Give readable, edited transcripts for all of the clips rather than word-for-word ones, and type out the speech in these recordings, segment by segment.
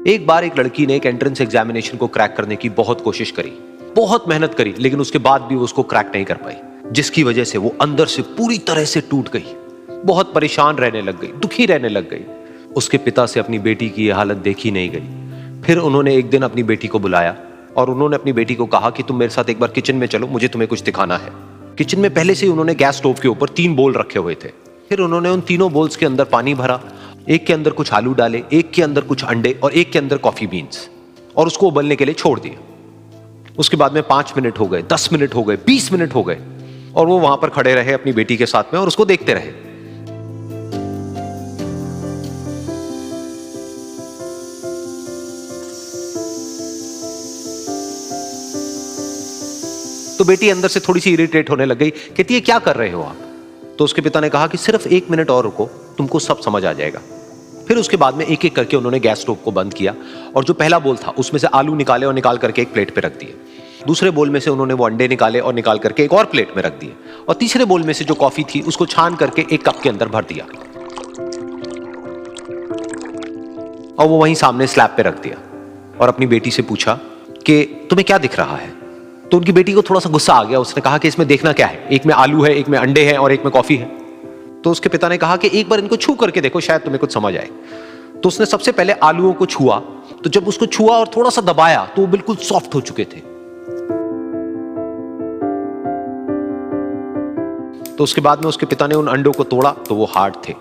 एक बार एक लड़की ने एक एंट्रेंस एग्जामिनेशन को क्रैक करने की बहुत कोशिश करी, बहुत मेहनत करी, लेकिन उसके बाद भी वो उसको क्रैक नहीं कर पाई, जिसकी वजह से वो अंदर से पूरी तरह से टूट गई, बहुत परेशान रहने लग गई, दुखी रहने लग गई। उसके पिता से अपनी बेटी की यह हालत देखी नहीं गई। फिर उन्होंने एक दिन अपनी बेटी को बुलाया और उन्होंने अपनी बेटी को कहा कि तुम मेरे साथ एक बार किचन में चलो, मुझे तुम्हें कुछ दिखाना है। किचन में पहले से ही उन्होंने गैस स्टोव के ऊपर 3 बोल रखे हुए थे। फिर उन्होंने उन तीनों बोल्स के अंदर पानी भरा, एक के अंदर कुछ आलू डाले, एक के अंदर कुछ अंडे और एक के अंदर कॉफी बीन्स, और उसको उबलने के लिए छोड़ दिया। उसके बाद में 5 मिनट हो गए, 10 मिनट हो गए, 20 मिनट हो गए, और वो वहां पर खड़े रहे अपनी बेटी के साथ में और उसको देखते रहे। तो बेटी अंदर से थोड़ी सी इरिटेट होने लग गई, कहती है क्या कर रहे हो आप? तो उसके पिता ने कहा कि सिर्फ 1 मिनट और रुको, तुमको सब समझ आ जाएगा। फिर उसके बाद में एक एक करके उन्होंने गैस स्टोव को बंद किया और जो पहला बोल था उसमें से आलू निकाले और निकाल करके एक प्लेट पे रख दिए। दूसरे बोल में से उन्होंने वो अंडे निकाले और निकाल करके एक और प्लेट में रख दिए, और तीसरे बोल में से जो कॉफी थी उसको छान करके एक कप के अंदर भर दिया और वो वहीं सामने स्लैब पे रख दिया और अपनी बेटी से पूछा कि तुम्हें क्या दिख रहा है? तो उनकी बेटी को थोड़ा सा गुस्सा आ गया। उसने कहा कि इसमें देखना क्या है, एक में आलू है, एक में अंडे हैं और एक में कॉफी है। तो उसके पिता ने कहा कि एक बार इनको छू करके देखो, शायद तुम्हें कुछ समझ आए। तो उसने सबसे पहले आलूओं को छुआ, तो जब उसको छुआ और थोड़ा सा दबाया तो वो बिल्कुल सॉफ्ट हो चुके थे। तो उसके बाद में उसके पिता ने उन अंडों को तोड़ा तो वो हार्ड थे।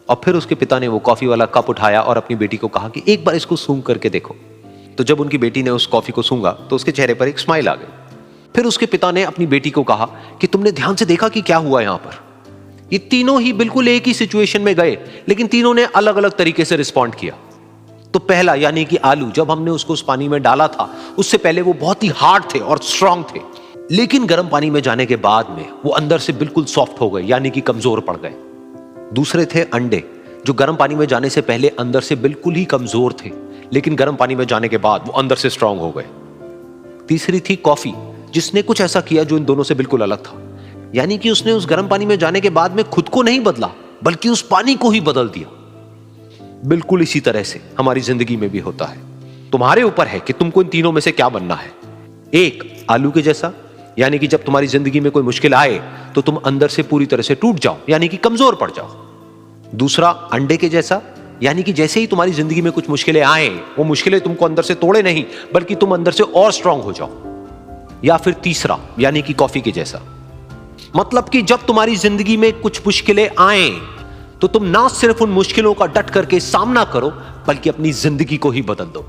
और फिर उसके पिता ने वो कॉफी वाला कप उठाया और अपनी बेटी को कहा कि एक बार इसको सूंघ करके देखो। तो जब उनकी बेटी ने उस कॉफी को सूंघा तो उसके चेहरे पर एक स्माइल आ गई। फिर उसके पिता ने अपनी बेटी को कहा कि तुमने ध्यान से देखा कि क्या हुआ यहां पर? ये तीनों ही बिल्कुल एक ही सिचुएशन में गए, लेकिन तीनों ने अलग अलग तरीके से रिस्पॉन्ड किया। तो पहला यानी कि आलू, जब हमने उसको उस पानी में डाला था उससे पहले वो बहुत ही हार्ड थे और स्ट्रांग थे, लेकिन गर्म पानी में जाने के बाद में वो अंदर से बिल्कुल सॉफ्ट हो गए, यानी कि कमजोर पड़ गए। दूसरे थे अंडे, जो गर्म पानी में जाने से पहले अंदर से बिल्कुल ही कमजोर थे, लेकिन गर्म पानी में जाने के बाद वो अंदर से स्ट्रांग हो गए। तीसरी थी कॉफी, जिसने कुछ ऐसा किया जो इन दोनों से बिल्कुल अलग था, यानी कि उसने उस गर्म पानी में जाने के बाद में खुद को नहीं बदला, बल्कि उस पानी को ही बदल दिया। बिल्कुल इसी तरह से हमारी जिंदगी में भी होता है। तुम्हारे ऊपर है कि तुमको इन तीनों में से क्या बनना है। एक, आलू के जैसा, यानी कि जब तुम्हारी जिंदगी में कोई मुश्किल आए तो तुम अंदर से पूरी तरह से टूट जाओ, यानी कि कमजोर पड़ जाओ। दूसरा, अंडे के जैसा, यानी कि जैसे ही तुम्हारी जिंदगी में कुछ मुश्किलें आए, वो मुश्किलें तुमको अंदर से तोड़े नहीं, बल्कि तुम अंदर से और स्ट्रांग हो जाओ। या फिर तीसरा, यानी कि कॉफी के जैसा, मतलब कि जब तुम्हारी जिंदगी में कुछ मुश्किलें आए तो तुम ना सिर्फ उन मुश्किलों का डट करके सामना करो, बल्कि अपनी जिंदगी को ही बदल दो।